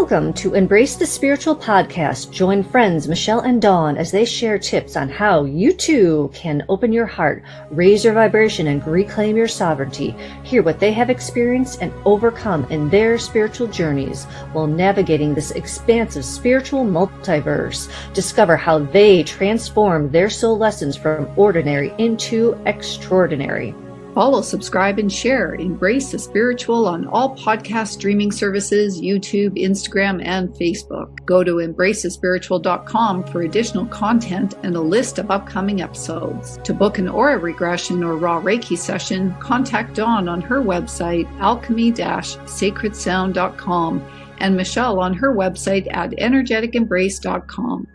Welcome to Embrace the Spiritual Podcast. Join friends Michelle and Dawn as they share tips on how you too can open your heart, raise your vibration, and reclaim your sovereignty. Hear what they have experienced and overcome in their spiritual journeys while navigating this expansive spiritual multiverse. Discover how they transform their soul lessons from ordinary into extraordinary. Follow, subscribe, and share Embrace the Spiritual on all podcast streaming services, YouTube, Instagram, and Facebook. Go to embracethespiritual.com for additional content and a list of upcoming episodes. To book an aura regression or raw Reiki session, contact Dawn on her website, alchemy-sacredsound.com, and Michelle on her website at energeticembrace.com.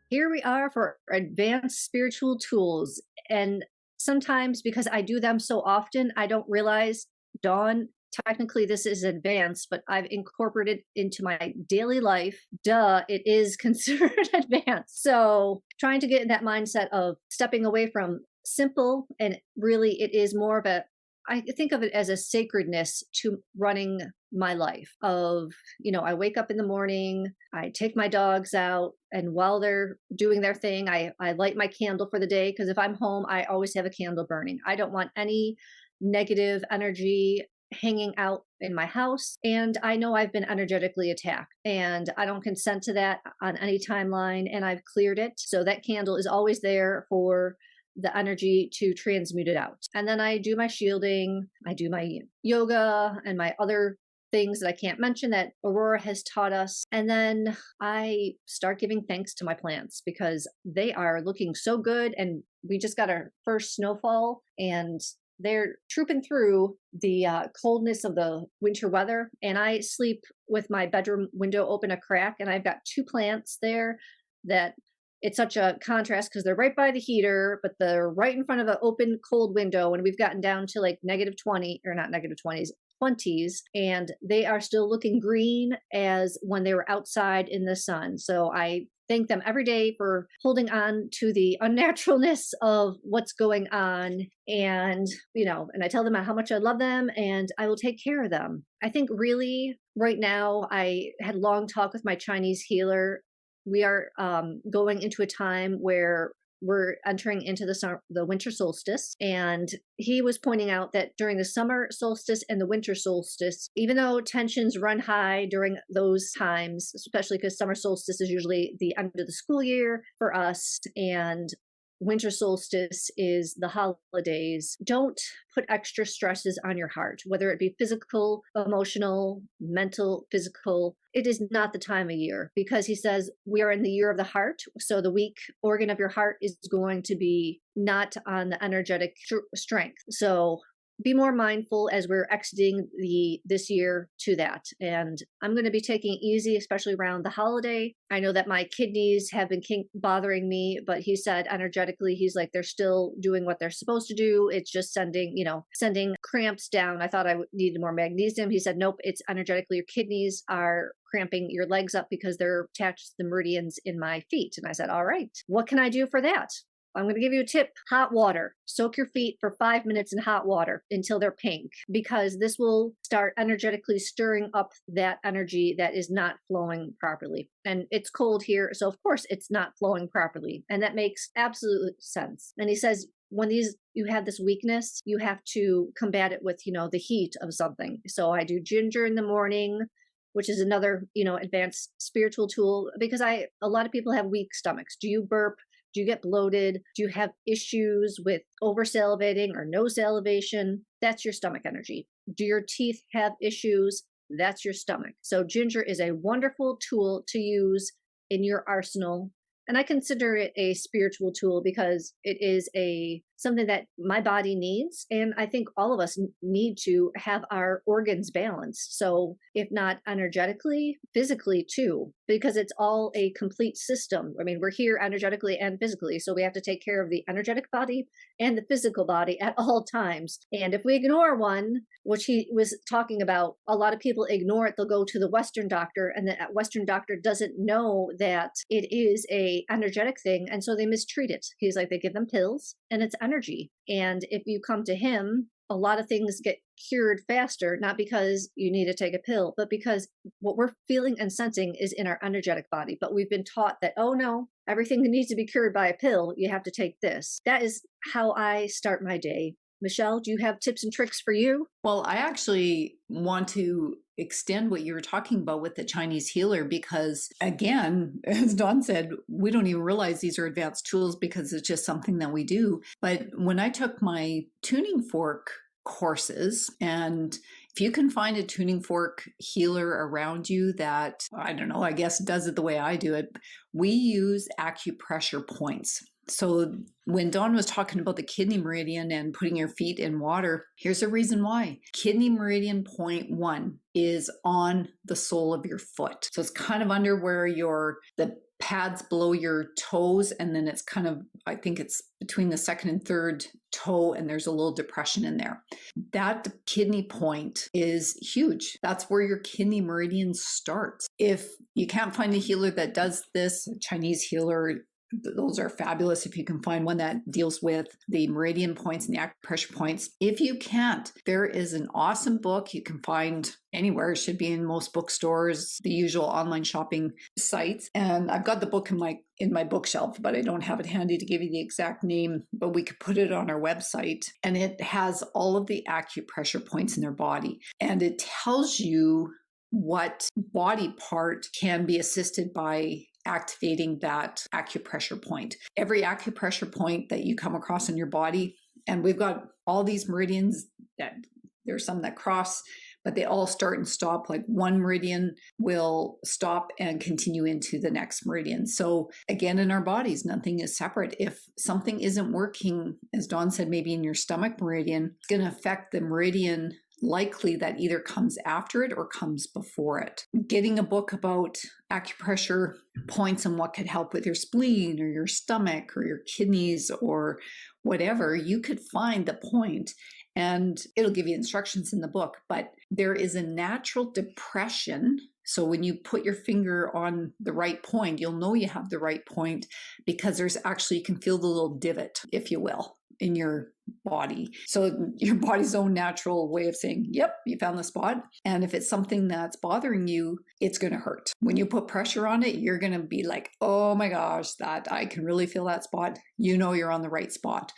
Here we are for advanced spiritual tools, and sometimes because I do them so often, I don't realize, Dawn, technically this is advanced, but I've incorporated into my daily life. Duh, it is considered advanced. So trying to get in that mindset of stepping away from simple, and really it is more of a, I think of it as a sacredness to running my life of, I wake up in the morning, I take my dogs out, and while they're doing their thing, I light my candle for the day. Because if I'm home, I always have a candle burning. I don't want any negative energy hanging out in my house. And I know I've been energetically attacked, and I don't consent to that on any timeline, and I've cleared it. So that candle is always there for the energy to transmute it out. And then I do my shielding, I do my yoga and my other things that I can't mention that Aurora has taught us. And then I start giving thanks to my plants because they are looking so good. And we just got our first snowfall, and they're trooping through the coldness of the winter weather. And I sleep with my bedroom window open a crack, and I've got two plants there that it's such a contrast because they're right by the heater, but they're right in front of an open, cold window. And we've gotten down to like -20, or not -20s, 20s, and they are still looking green as when they were outside in the sun. So I thank them every day for holding on to the unnaturalness of what's going on. And, and I tell them how much I love them and I will take care of them. I think really right now, I had a long talk with my Chinese healer. We are going into a time where we're entering into the winter solstice. And he was pointing out that during the summer solstice and the winter solstice, even though tensions run high during those times, especially because summer solstice is usually the end of the school year for us, and winter solstice is the holidays, don't put extra stresses on your heart, whether it be physical, emotional, mental, physical. It is not the time of year, because he says we are in the year of the heart. So the weak organ of your heart is going to be not on the energetic strength. So be more mindful as we're exiting this year to that. And I'm going to be taking it easy, especially around the holiday. I know that my kidneys have been bothering me, but he said energetically, he's like, they're still doing what they're supposed to do. It's just sending cramps down. I thought I needed more magnesium. He said, nope, it's energetically your kidneys are cramping your legs up because they're attached to the meridians in my feet. And I said, all right, what can I do for that? I'm going to give you a tip. Hot water. Soak your feet for 5 minutes in hot water until they're pink, because this will start energetically stirring up that energy that is not flowing properly. And it's cold here, so of course it's not flowing properly. And that makes absolute sense. And he says, when you have this weakness, you have to combat it with, the heat of something. So I do ginger in the morning, which is another, advanced spiritual tool, because a lot of people have weak stomachs. Do you burp? Do you get bloated? Do you have issues with over salivating or no salivation? That's your stomach energy. Do your teeth have issues? That's your stomach. So ginger is a wonderful tool to use in your arsenal. And I consider it a spiritual tool because it is something that my body needs. And I think all of us need to have our organs balanced. So if not energetically, physically too, because it's all a complete system. I mean, we're here energetically and physically. So we have to take care of the energetic body and the physical body at all times. And if we ignore one, which he was talking about, a lot of people ignore it. They'll go to the Western doctor, and the Western doctor doesn't know that it is a energetic thing. And so they mistreat it. He's like, they give them pills and it's energy. And if you come to him a lot of things get cured faster, not because you need to take a pill, but because what we're feeling and sensing is in our energetic body. But we've been taught that, oh no, everything needs to be cured by a pill. You have to take this. That is how I start my day. Michelle, do you have tips and tricks for you? Well, I actually want to extend what you were talking about with the Chinese healer, because again, as Dawn said, we don't even realize these are advanced tools because it's just something that we do. But when I took my tuning fork courses, and if you can find a tuning fork healer around you that, I don't know, I guess does it the way I do it, we use acupressure points. So when Dawn was talking about the kidney meridian and putting your feet in water, here's a reason why. Kidney meridian point 1 is on the sole of your foot. So it's kind of under where the pads below your toes, and then it's kind of, I think it's between the second and third toe, and there's a little depression in there. That kidney point is huge. That's where your kidney meridian starts. If you can't find a healer that does this, a Chinese healer, those are fabulous if you can find one that deals with the meridian points and the acupressure points. If you can't, there is an awesome book you can find anywhere. It should be in most bookstores, the usual online shopping sites. And I've got the book in my bookshelf, but I don't have it handy to give you the exact name, but we could put it on our website. And it has all of the acupressure points in their body. And it tells you what body part can be assisted by activating that acupressure point. Every acupressure point that you come across in your body, and we've got all these meridians that there's some that cross, but they all start and stop. Like one meridian will stop and continue into the next meridian. So again, in our bodies, nothing is separate. If something isn't working, as Dawn said, maybe in your stomach meridian, it's going to affect the meridian likely that either comes after it or comes before it. Getting a book about acupressure points and what could help with your spleen or your stomach or your kidneys or whatever, you could find the point and it'll give you instructions in the book. But there is a natural depression. So when you put your finger on the right point, you'll know you have the right point because there's actually, you can feel the little divot, if you will, in your body. So your body's own natural way of saying, yep, you found the spot. And if it's something that's bothering you, it's going to hurt. When you put pressure on it, you're going to be like, oh my gosh, that I can really feel that spot. You know, you're on the right spot.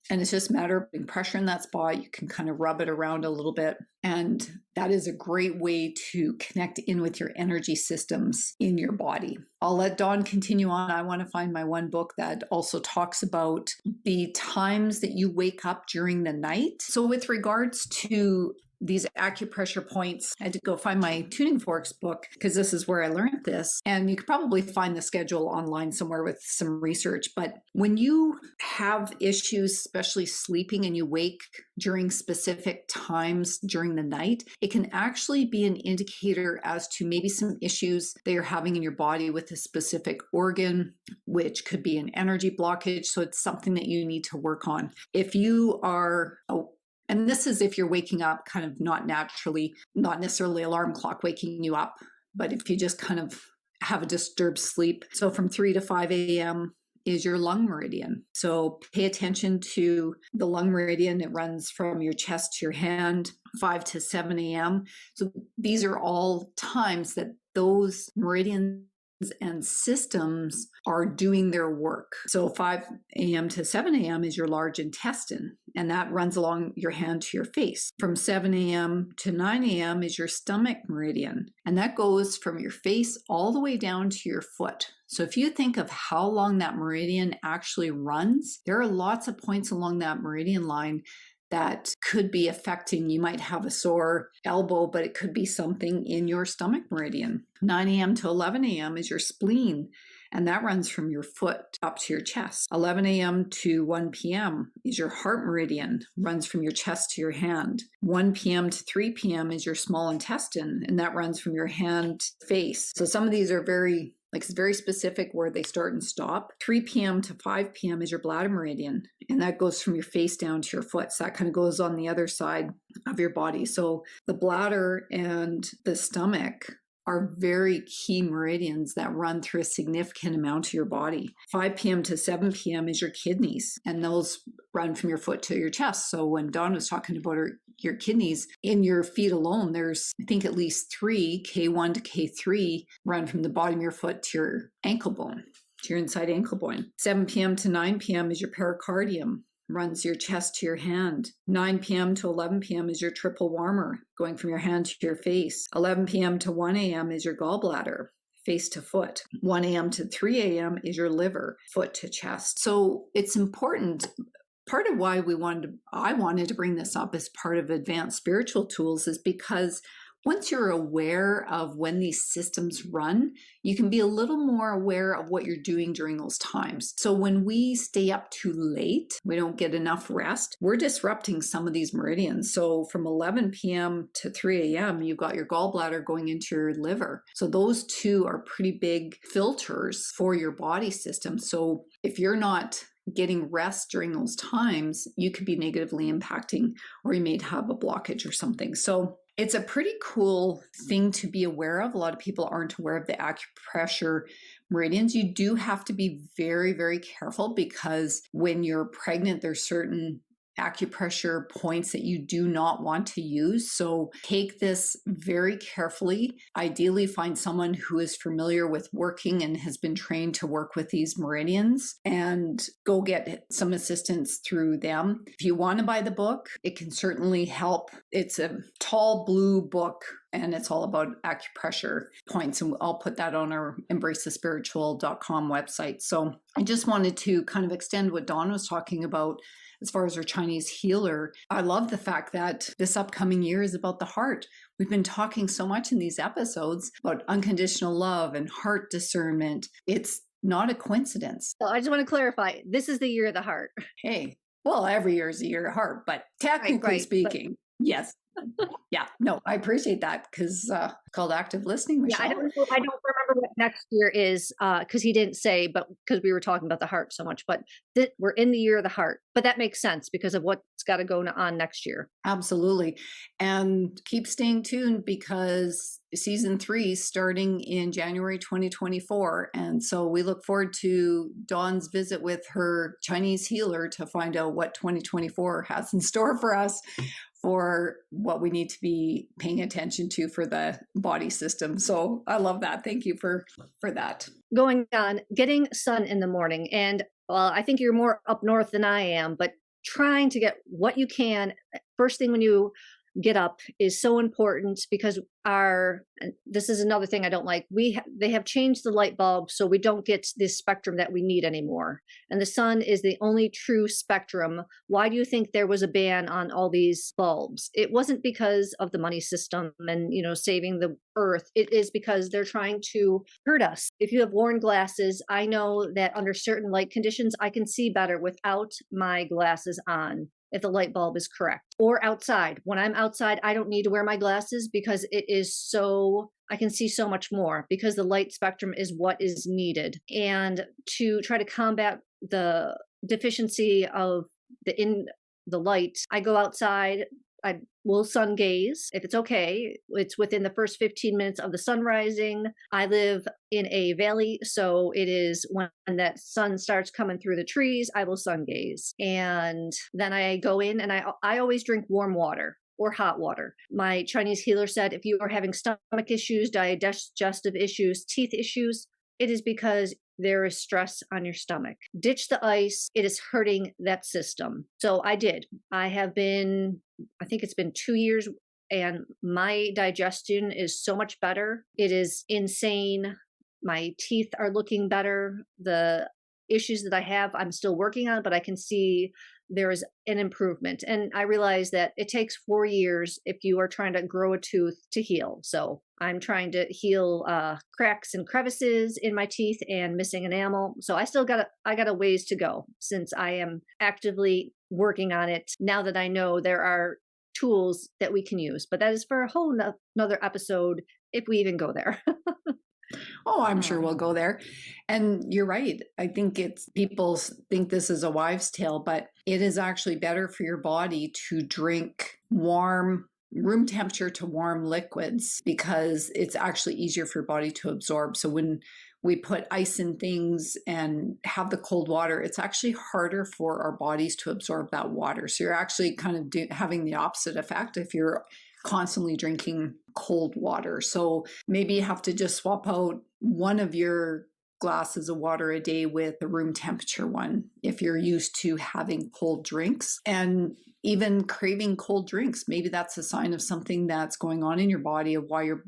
And it's just a matter of putting pressure in that spot. You can kind of rub it around a little bit. And that is a great way to connect in with your energy systems in your body. I'll let Dawn continue on. I want to find my one book that also talks about the times that you wake up during the night. So with regards to these acupressure points, I had to go find my Tuning Forks book because this is where I learned this. And you could probably find the schedule online somewhere with some research. But when you have issues, especially sleeping, and you wake during specific times during the night, it can actually be an indicator as to maybe some issues that you're having in your body with a specific organ, which could be an energy blockage. So it's something that you need to work on. If you are and this is if you're waking up kind of not naturally, not necessarily alarm clock waking you up, but if you just kind of have a disturbed sleep. So from 3 to 5 a.m. is your lung meridian. So pay attention to the lung meridian. It runs from your chest to your hand, 5 to 7 a.m. So these are all times that those meridians and systems are doing their work. So 5 a.m. to 7 a.m. is your large intestine, and that runs along your hand to your face. From 7 a.m. to 9 a.m. is your stomach meridian, and that goes from your face all the way down to your foot. So if you think of how long that meridian actually runs, there are lots of points along that meridian line that could be affecting. You might have a sore elbow, but it could be something in your stomach meridian. 9 a.m. to 11 a.m. is your spleen, and that runs from your foot up to your chest. 11 a.m. to 1 p.m. is your heart meridian, runs from your chest to your hand. 1 p.m. to 3 p.m. is your small intestine, and that runs from your hand to face. So some of these are it's very specific where they start and stop. 3 p.m. to 5 p.m. is your bladder meridian, and that goes from your face down to your foot. So that kind of goes on the other side of your body. So the bladder and the stomach are very key meridians that run through a significant amount of your body. 5 p.m. to 7 p.m. is your kidneys, and those run from your foot to your chest. So when Dawn was talking about your kidneys, in your feet alone, there's, I think, at least 3, K1 to K3, run from the bottom of your foot to your ankle bone, to your inside ankle bone. 7 p.m. to 9 p.m. is your pericardium, runs your chest to your hand. 9 p.m. to 11 p.m. is your triple warmer, going from your hand to your face. 11 p.m. to 1 a.m. is your gallbladder, face to foot. 1 a.m. to 3 a.m. is your liver, foot to chest. So it's important. Part of why I wanted to bring this up as part of advanced spiritual tools is because once you're aware of when these systems run, you can be a little more aware of what you're doing during those times. So when we stay up too late, we don't get enough rest, we're disrupting some of these meridians. So from 11 p.m. to 3 a.m., you've got your gallbladder going into your liver. So those two are pretty big filters for your body system. So if you're not getting rest during those times, you could be negatively impacting, or you may have a blockage or something. So it's a pretty cool thing to be aware of. A lot of people aren't aware of the acupressure meridians. You do have to be very, very careful, because when you're pregnant, there's certain acupressure points that you do not want to use. So take this very carefully. Ideally, find someone who is familiar with working and has been trained to work with these meridians, and go get some assistance through them. If you want to buy the book, it can certainly help. It's a tall blue book, and it's all about acupressure points. And I'll put that on our embracethespiritual.com website. So I just wanted to kind of extend what Dawn was talking about as far as our Chinese healer. I love the fact that this upcoming year is about the heart. We've been talking so much in these episodes about unconditional love and heart discernment. It's not a coincidence. So I just want to clarify, this is the year of the heart. Hey, well, every year is a year of heart, but technically speaking, yes. Yeah, no, I appreciate that, because called active listening, Michelle. Yeah, I don't remember what next year is, because he didn't say, but because we were talking about the heart so much. But we're in the year of the heart. But that makes sense because of what's got to go on next year. Absolutely. And keep staying tuned, because season 3 is starting in January 2024. And so we look forward to Dawn's visit with her Chinese healer to find out what 2024 has in store for us, for what we need to be paying attention to for the body system. So I love that. Thank you for that. Going on, getting sun in the morning. And well, I think you're more up north than I am, but trying to get what you can first thing when you get up is so important, because this is another thing I don't like. They have changed the light bulb, so we don't get this spectrum that we need anymore. And the sun is the only true spectrum. Why do you think there was a ban on all these bulbs? It wasn't because of the money system and, saving the earth. It is because they're trying to hurt us. If you have worn glasses, I know that under certain light conditions, I can see better without my glasses on, if the light bulb is correct. Or outside. When I'm outside, I don't need to wear my glasses, because I can see so much more, because the light spectrum is what is needed. And to try to combat the deficiency of the light, I go outside. I will sun gaze if it's okay. It's within the first 15 minutes of the sun rising. I live in a valley, so it is when that sun starts coming through the trees, I will sun gaze. And then I go in, and I always drink warm water or hot water. My Chinese healer said, if you are having stomach issues, digestive issues, teeth issues, it is because there is stress on your stomach. Ditch the ice. It is hurting that system. So I did. I think it's been 2 years, and my digestion is so much better. It is insane. My teeth are looking better. The issues that I have, I'm still working on, but I can see there is an improvement. And I realize that it takes 4 years if you are trying to grow a tooth to heal. So I'm trying to heal cracks and crevices in my teeth and missing enamel. So I got a ways to go, since I am actively working on it now that I know there are tools that we can use. But that is for a whole another episode, if we even go there. Oh, I'm sure we'll go there. And you're right. I think people think this is a wives' tale, but it is actually better for your body to drink warm room temperature to warm liquids because it's actually easier for your body to absorb. So when we put ice in things and have the cold water, it's actually harder for our bodies to absorb that water. So you're actually kind of having the opposite effect if you're constantly drinking cold water. So maybe you have to just swap out one of your glasses of water a day with a room temperature one if you're used to having cold drinks. And even craving cold drinks, maybe that's a sign of something that's going on in your body, of why your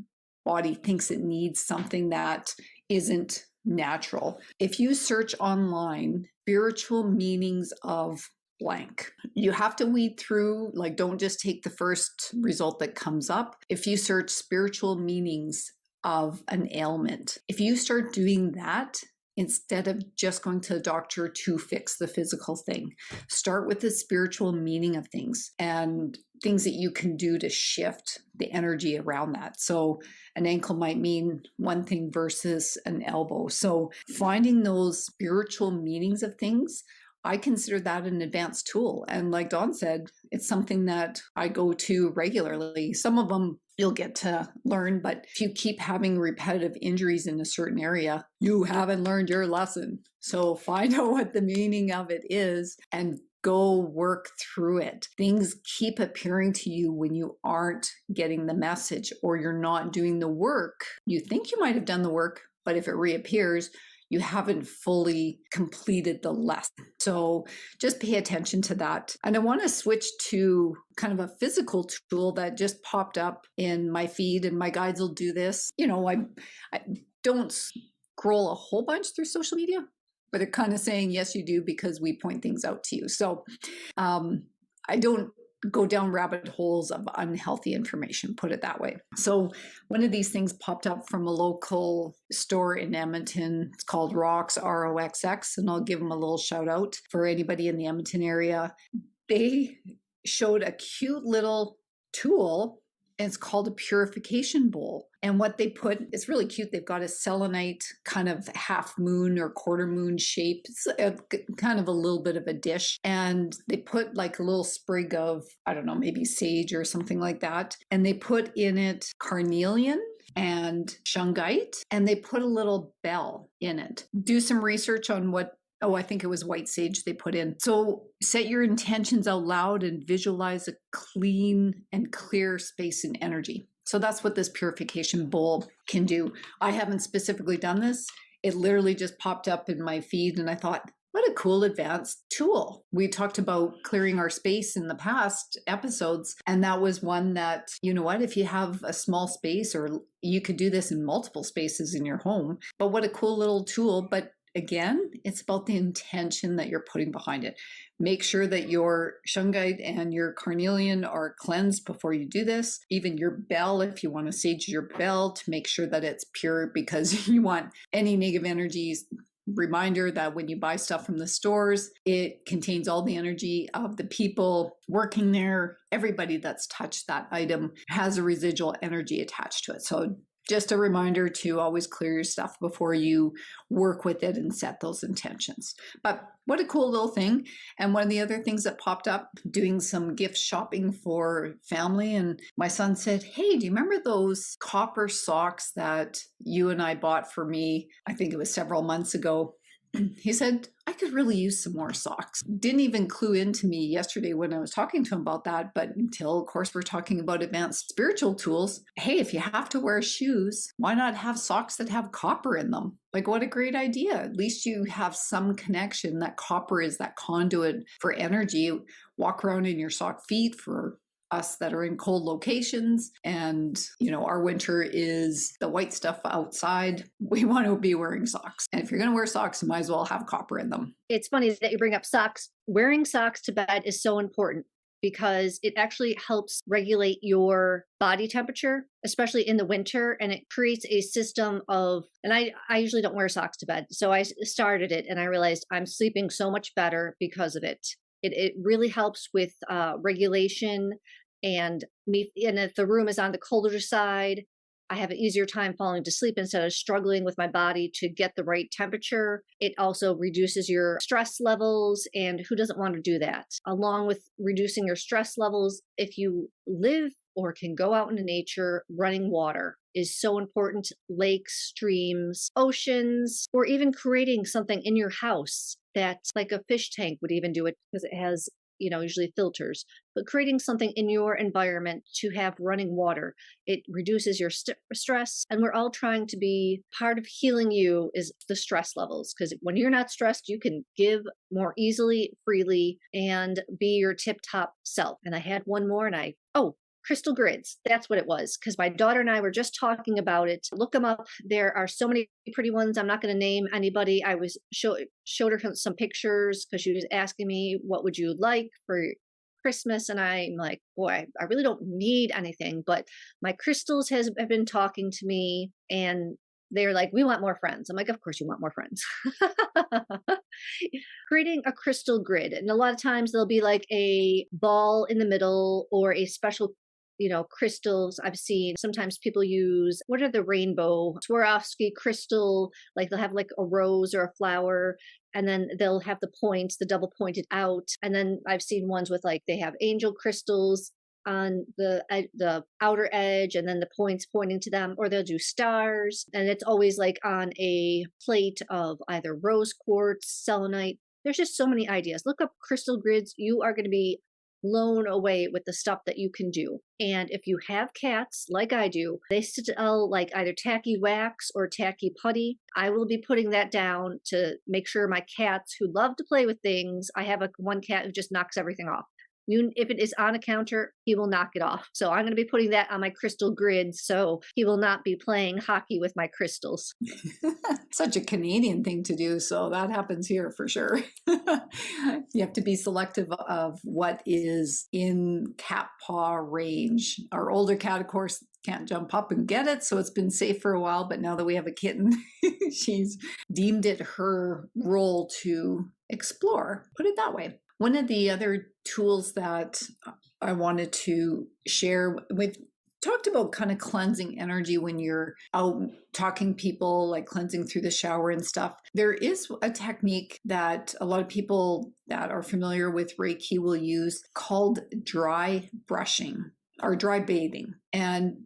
body thinks it needs something that isn't natural. If you search online spiritual meanings of blank, you have to weed through, like, don't just take the first result that comes up. If you search spiritual meanings of an ailment, if you start doing that instead of just going to the doctor to fix the physical thing, start with the spiritual meaning of things and things that you can do to shift the energy around that. So an ankle might mean one thing versus an elbow. So finding those spiritual meanings of things, I consider that an advanced tool. And like Dawn said, it's something that I go to regularly. Some of them you'll get to learn, but if you keep having repetitive injuries in a certain area, you haven't learned your lesson. So find out what the meaning of it is and go work through it. Things keep appearing to you when you aren't getting the message or you're not doing the work. You think you might have done the work, but if it reappears, you haven't fully completed the lesson. So just pay attention to that. And I want to switch to kind of a physical tool that just popped up in my feed, and my guides will do this. You know, I don't scroll a whole bunch through social media, but they're kind of saying, yes, you do, because we point things out to you. So I don't go down rabbit holes of unhealthy information, put it that way. So one of these things popped up from a local store in Edmonton. It's called Rox, ROXX, and I'll give them a little shout out for anybody in the Edmonton area. They showed a cute little tool, and it's called a purification bowl. And what they put, it's really cute. They've got a selenite kind of half moon or quarter moon shape. It's kind of a little bit of a dish. And they put like a little sprig of, I don't know, maybe sage or something like that. And they put in it carnelian and shungite, and they put a little bell in it. Do some research on I think it was white sage they put in. So set your intentions out loud and visualize a clean and clear space and energy. So that's what this purification bowl can do. I haven't specifically done this. It literally just popped up in my feed, and I thought, what a cool advanced tool. We talked about clearing our space in the past episodes, and that was one that, you know what, if you have a small space, or you could do this in multiple spaces in your home, but what a cool little tool. But again, it's about the intention that you're putting behind it. Make sure that your shungite and your carnelian are cleansed before you do this. Even your bell, if you want to sage your bell, to make sure that it's pure, because you want any negative energies. Reminder that when you buy stuff from the stores, it contains all the energy of the people working there. Everybody that's touched that item has a residual energy attached to it. So just a reminder to always clear your stuff before you work with it and set those intentions. But what a cool little thing. And one of the other things that popped up, doing some gift shopping for family, and my son said, hey, do you remember those copper socks that you and I bought for me? I think it was several months ago. He said, I could really use some more socks. Didn't even clue into me yesterday when I was talking to him about that, but until, of course, we're talking about advanced spiritual tools. Hey, if you have to wear shoes, why not have socks that have copper in them? Like, what a great idea. At least you have some connection. That copper is that conduit for energy. Walk around in your sock feet for us that are in cold locations, and our winter is the white stuff outside. We want to be wearing socks, and if you're going to wear socks, you might as well have copper in them. It's funny that you bring up socks. Wearing socks to bed is so important because it actually helps regulate your body temperature, especially in the winter, and it creates a system of, and I usually don't wear socks to bed, so I started it and I realized I'm sleeping so much better because of it. It really helps with regulation, and if the room is on the colder side, I have an easier time falling to sleep instead of struggling with my body to get the right temperature. It also reduces your stress levels, and who doesn't want to do that? Along with reducing your stress levels, if you live or can go out into nature, running water is so important. Lakes, streams, oceans, or even creating something in your house that's like a fish tank would even do it because it has, usually filters, but creating something in your environment to have running water, it reduces your stress. And we're all trying to be part of healing you is the stress levels. Because when you're not stressed, you can give more easily, freely, and be your tip top self. And I had one more crystal grids. That's what it was. Because my daughter and I were just talking about it. Look them up. There are so many pretty ones. I'm not going to name anybody. I was showed her some pictures because she was asking me, what would you like for Christmas? And I'm like, boy, I really don't need anything, but my crystals have been talking to me, and they're like, we want more friends. I'm like, of course you want more friends. Creating a crystal grid. And a lot of times there'll be like a ball in the middle or a special crystals. I've seen sometimes people use, what are the rainbow Swarovski crystal? Like they'll have like a rose or a flower, and then they'll have the points, the double pointed out. And then I've seen ones with like, they have angel crystals on the outer edge and then the points pointing to them, or they'll do stars. And it's always like on a plate of either rose quartz, selenite. There's just so many ideas. Look up crystal grids. You are going to be blown away with the stuff that you can do. And if you have cats like I do, they sell like either tacky wax or tacky putty. I will be putting that down to make sure my cats who love to play with things, I have one cat who just knocks everything off. If it is on a counter, he will knock it off. So I'm going to be putting that on my crystal grid so he will not be playing hockey with my crystals. Such a Canadian thing to do. So that happens here for sure. You have to be selective of what is in cat paw range. Our older cat, of course, can't jump up and get it. So it's been safe for a while. But now that we have a kitten, she's deemed it her role to explore. Put it that way. One of the other tools that I wanted to share, we've talked about kind of cleansing energy when you're out talking to people, like cleansing through the shower and stuff. There is a technique that a lot of people that are familiar with Reiki will use called dry brushing or dry bathing. And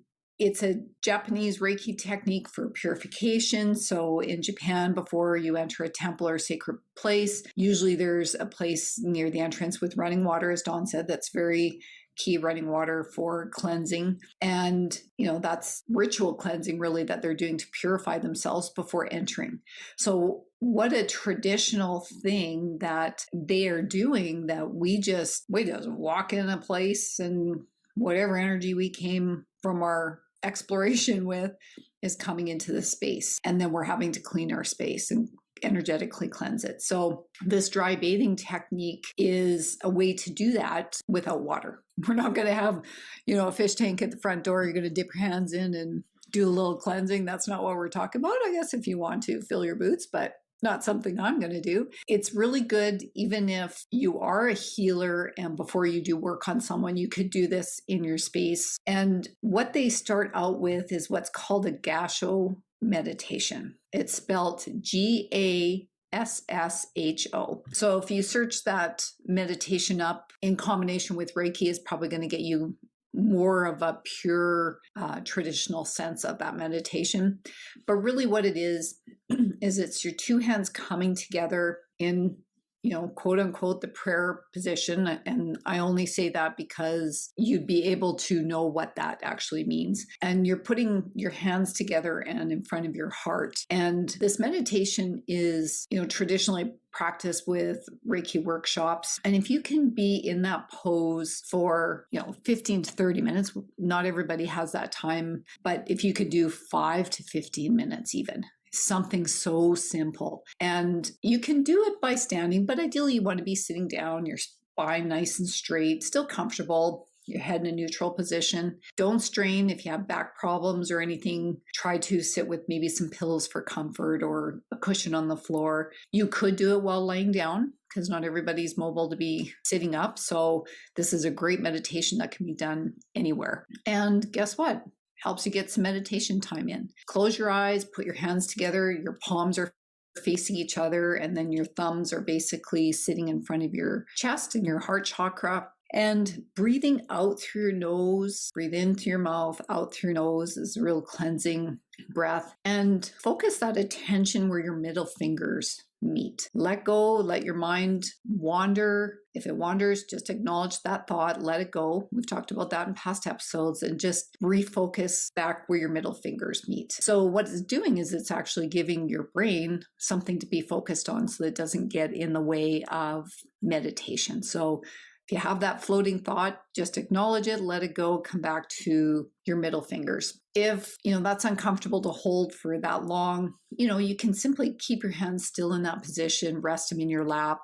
it's a Japanese Reiki technique for purification. So in Japan, before you enter a temple or sacred place, usually there's a place near the entrance with running water, as Dawn said, that's very key, running water for cleansing. And, that's ritual cleansing really that they're doing to purify themselves before entering. So what a traditional thing that they are doing that we just walk in a place and whatever energy we came from our exploration with is coming into the space. And then we're having to clean our space and energetically cleanse it. So this dry bathing technique is a way to do that without water. We're not going to have, a fish tank at the front door. You're going to dip your hands in and do a little cleansing. That's not what we're talking about. I guess if you want to fill your boots, but not something I'm going to do. It's really good, even if you are a healer and before you do work on someone, you could do this in your space. And what they start out with is what's called a Gasho meditation. It's spelled Gasho. So if you search that meditation up in combination with Reiki, is probably going to get you more of a pure traditional sense of that meditation. But really what it is it's your two hands coming together in, quote unquote, the prayer position. And I only say that because you'd be able to know what that actually means. And you're putting your hands together and in front of your heart. And this meditation is, traditionally practiced with Reiki workshops. And if you can be in that pose for, 15 to 30 minutes, not everybody has that time, but if you could do 5 to 15 minutes even, something so simple. And you can do it by standing, but ideally you want to be sitting down, your spine nice and straight, still comfortable, your head in a neutral position. Don't strain if you have back problems or anything. Try to sit with maybe some pillows for comfort or a cushion on the floor. You could do it while laying down because not everybody's mobile to be sitting up. So this is a great meditation that can be done anywhere. And guess what? helps you get some meditation time in. Close your eyes, put your hands together, your palms are facing each other, and then your thumbs are basically sitting in front of your chest and your heart chakra. And breathing out through your nose, breathe in through your mouth, out through your nose is a real cleansing breath. And focus that attention where your middle fingers meet. Let go, let your mind wander. If it wanders, just acknowledge that thought, let it go. We've talked about that in past episodes, and just refocus back where your middle fingers meet. So what it's doing is it's actually giving your brain something to be focused on so that it doesn't get in the way of meditation. So if you have that floating thought, just acknowledge it, let it go, come back to your middle fingers. If, that's uncomfortable to hold for that long, you can simply keep your hands still in that position, rest them in your lap.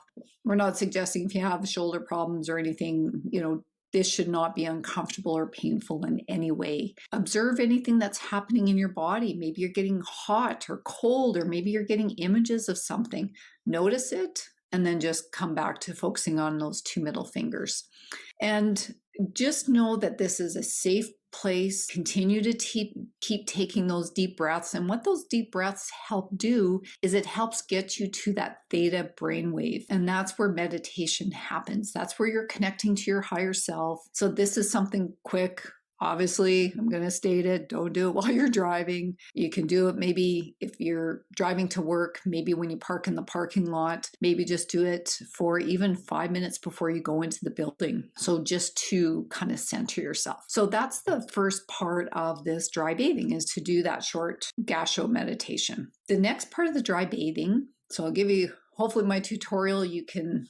We're not suggesting if you have shoulder problems or anything, this should not be uncomfortable or painful in any way. Observe anything that's happening in your body. Maybe you're getting hot or cold, or maybe you're getting images of something. Notice it, and then just come back to focusing on those two middle fingers. And just know that this is a safe place. Continue to keep taking those deep breaths. And what those deep breaths help do is it helps get you to that theta brainwave. And that's where meditation happens. That's where you're connecting to your higher self. So this is something quick. Obviously, I'm going to state it, don't do it while you're driving. You can do it maybe if you're driving to work, maybe when you park in the parking lot, maybe just do it for even 5 minutes before you go into the building. So just to kind of center yourself. So that's the first part of this dry bathing, is to do that short gasho meditation. The next part of the dry bathing, so I'll give you hopefully my tutorial, you can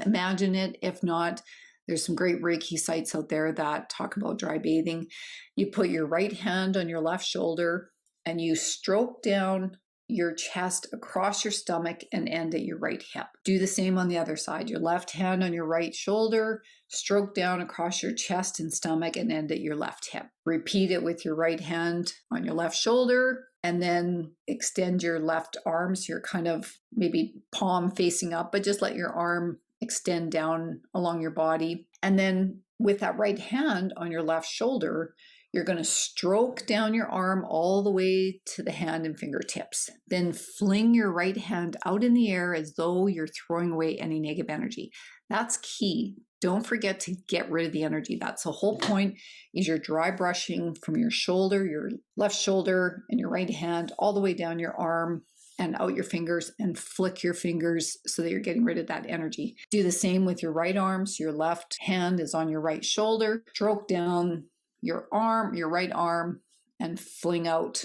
imagine it. If not, there's some great Reiki sites out there that talk about dry bathing. You put your right hand on your left shoulder and you stroke down your chest across your stomach and end at your right hip. Do the same on the other side. Your left hand on your right shoulder, stroke down across your chest and stomach and end at your left hip. Repeat it with your right hand on your left shoulder, and then extend your left arm. So you're kind of maybe palm facing up, but just let your arm extend down along your body. And then with that right hand on your left shoulder, you're going to stroke down your arm all the way to the hand and fingertips. Then fling your right hand out in the air as though you're throwing away any negative energy. That's key. Don't forget to get rid of the energy. That's the whole point, is you're dry brushing from your shoulder, your left shoulder and your right hand, all the way down your arm and out your fingers, and flick your fingers so that you're getting rid of that energy. Do the same with your right arm. So your left hand is on your right shoulder. Stroke down your arm, your right arm, and fling out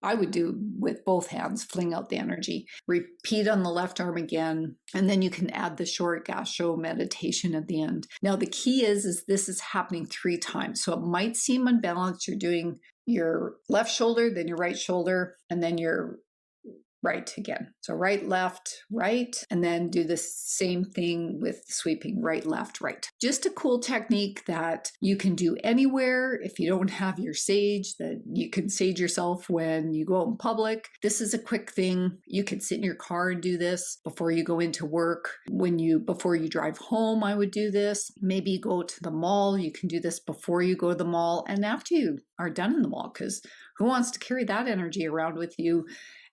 I would do with both hands, fling out the energy. Repeat on the left arm again, and then you can add the short gasho meditation at the end. Now the key is this is happening 3 times. So it might seem unbalanced. You're doing your left shoulder, then your right shoulder, and then your right again. So right, left, right, and then do the same thing with sweeping right, left, right. Just a cool technique that you can do anywhere. If you don't have your sage, that you can sage yourself when you go out in public. This is a quick thing. You could sit in your car and do this before you go into work. Before you drive home, I would do this. Maybe you go to the mall. You can do this before you go to the mall and after you are done in the mall, because who wants to carry that energy around with you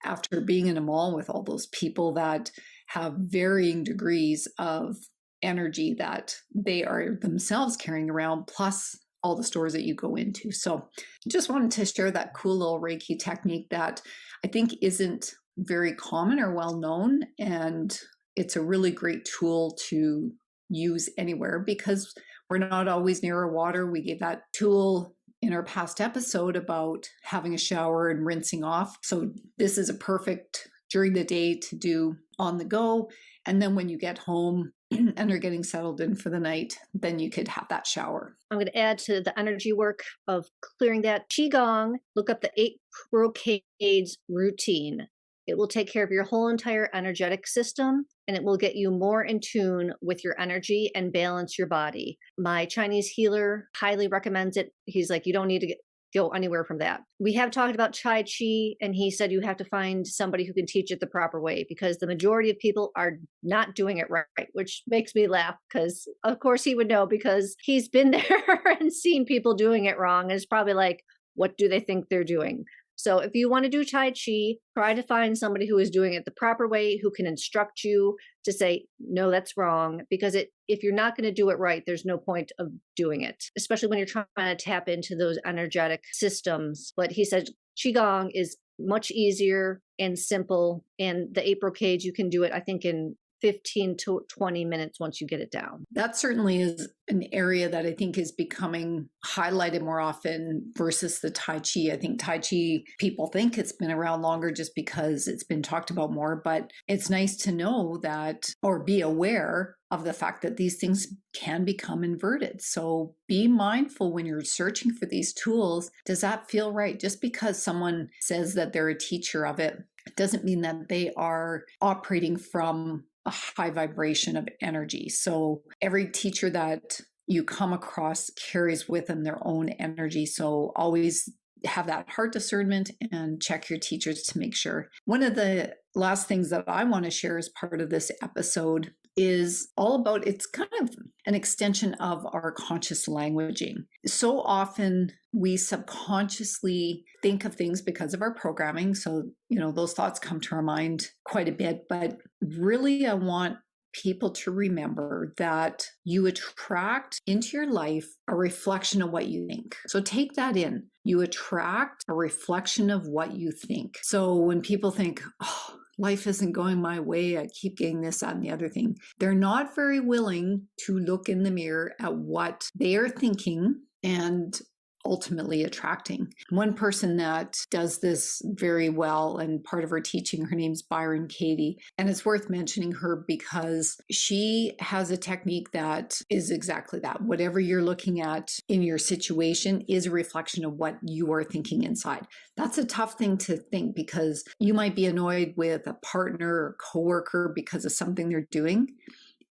after being in a mall with all those people that have varying degrees of energy that they are themselves carrying around, plus all the stores that you go into. So just wanted to share that cool little Reiki technique that I think isn't very common or well known. And it's a really great tool to use anywhere, because we're not always near our water. We gave that tool in our past episode about having a shower and rinsing off. So this is a perfect during the day to do on the go. And then when you get home and are getting settled in for the night, then you could have that shower. I'm going to add to the energy work of clearing that Qigong. Look up the 8 brocades routine. It will take care of your whole entire energetic system, and it will get you more in tune with your energy and balance your body. My Chinese healer highly recommends it. He's like, you don't need to go anywhere from that. We have talked about Tai Chi, and he said you have to find somebody who can teach it the proper way, because the majority of people are not doing it right, which makes me laugh, because of course he would know, because he's been there and seen people doing it wrong. And it's probably like, What do they think they're doing? So if you want to do Tai Chi, try to find somebody who is doing it the proper way, who can instruct you to say, no, that's wrong. Because if you're not going to do it right, there's no point of doing it, especially when you're trying to tap into those energetic systems. But he said Qigong is much easier and simple. And the 8 brocades, you can do it, I think, in 15 to 20 minutes once you get it down. That certainly is an area that I think is becoming highlighted more often versus the Tai Chi. I think Tai Chi, people think it's been around longer just because it's been talked about more, but it's nice to know that, or be aware of the fact that these things can become inverted. So be mindful when you're searching for these tools. Does that feel right? Just because someone says that they're a teacher of it doesn't mean that they are operating from a high vibration of energy. So every teacher that you come across carries with them their own energy. So always have that heart discernment and check your teachers to make sure. One of the last things that I want to share as part of this episode is all about, it's kind of an extension of our conscious languaging. So often we subconsciously think of things because of our programming. So, those thoughts come to our mind quite a bit, but really I want people to remember that you attract into your life a reflection of what you think. So take that in. You attract a reflection of what you think. So when people think, oh, life isn't going my way, I keep getting this, that, and the other thing, they're not very willing to look in the mirror at what they are thinking and ultimately attracting. One person that does this very well, and part of her teaching, her name's Byron Katie, and it's worth mentioning her because she has a technique that is exactly that. Whatever you're looking at in your situation is a reflection of what you are thinking inside. That's a tough thing to think because you might be annoyed with a partner or coworker because of something they're doing.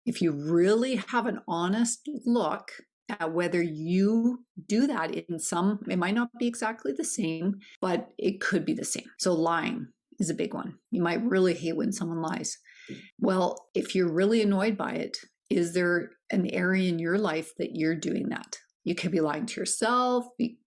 If you really have an honest look at whether you do that in some, it might not be exactly the same, but it could be the same. So lying is a big one. You might really hate when someone lies. Well, if you're really annoyed by it, is there an area in your life that you're doing that? You could be lying to yourself,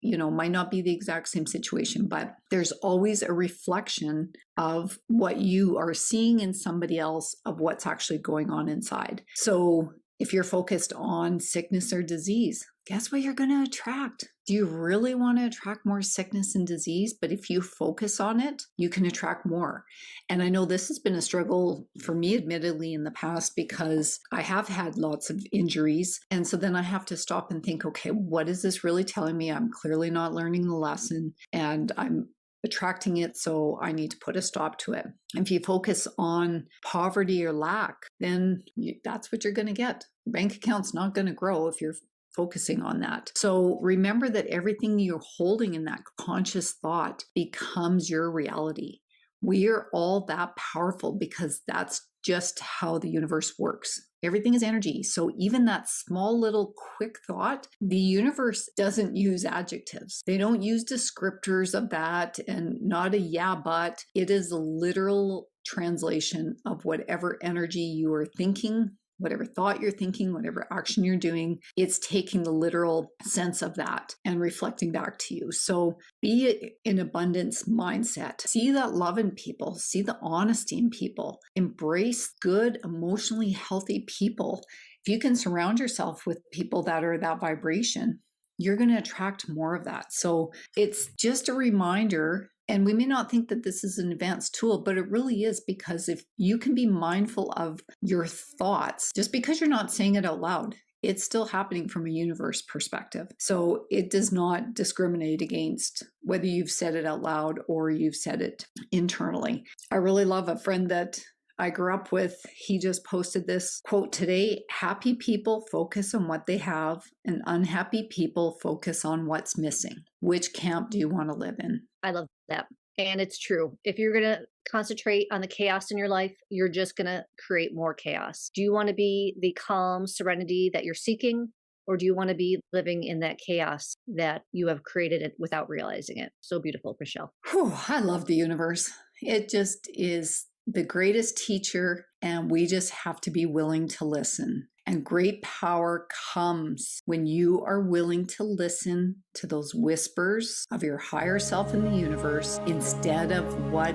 might not be the exact same situation, but there's always a reflection of what you are seeing in somebody else of what's actually going on inside. So if you're focused on sickness or disease, guess what you're going to attract? Do you really want to attract more sickness and disease? But if you focus on it, you can attract more. And I know this has been a struggle for me, admittedly, in the past, because I have had lots of injuries. And so then I have to stop and think, okay, what is this really telling me? I'm clearly not learning the lesson and I'm attracting it, so I need to put a stop to it. If you focus on poverty or lack, then that's what you're going to get. Your bank account's not going to grow if you're focusing on that. So remember that everything you're holding in that conscious thought becomes your reality. We are all that powerful because that's just how the universe works. Everything is energy. So even that small little quick thought, the universe doesn't use adjectives. They don't use descriptors of that and not a yeah, but. It is a literal translation of whatever energy you are thinking, whatever thought you're thinking, whatever action you're doing. It's taking the literal sense of that and reflecting back to you. So be in abundance mindset. See that love in people. See the honesty in people. Embrace good, emotionally healthy people. If you can surround yourself with people that are that vibration, you're going to attract more of that. So it's just a reminder. And we may not think that this is an advanced tool, but it really is, because if you can be mindful of your thoughts, just because you're not saying it out loud, it's still happening from a universe perspective. So it does not discriminate against whether you've said it out loud or you've said it internally. I really love a friend that I grew up with. He just posted this quote today: happy people focus on what they have and unhappy people focus on what's missing. Which camp do you want to live in? I love that. And it's true. If you're going to concentrate on the chaos in your life, you're just going to create more chaos. Do you want to be the calm serenity that you're seeking? Or do you want to be living in that chaos that you have created it without realizing it? So beautiful, Michelle. Whew, I love the universe. It just is the greatest teacher, and we just have to be willing to listen. And great power comes when you are willing to listen to those whispers of your higher self in the universe instead of what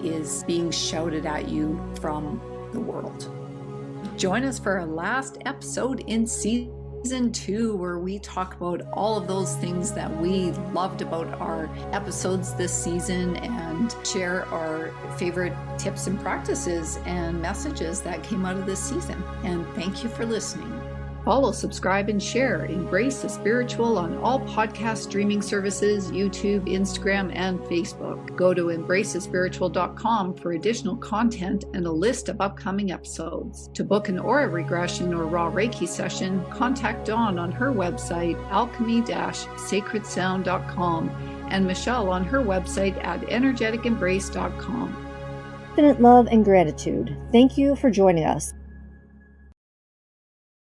is being shouted at you from the world. Join us for our last episode in Season 2, where we talk about all of those things that we loved about our episodes this season and share our favorite tips and practices and messages that came out of this season. And thank you for listening. Follow, subscribe, and share Embrace the Spiritual on all podcast streaming services, YouTube, Instagram, and Facebook. Go to embracethespiritual.com for additional content and a list of upcoming episodes. To book an aura regression or raw Reiki session, contact Dawn on her website, alchemy-sacredsound.com, and Michelle on her website at energeticembrace.com. Infinite love and gratitude. Thank you for joining us.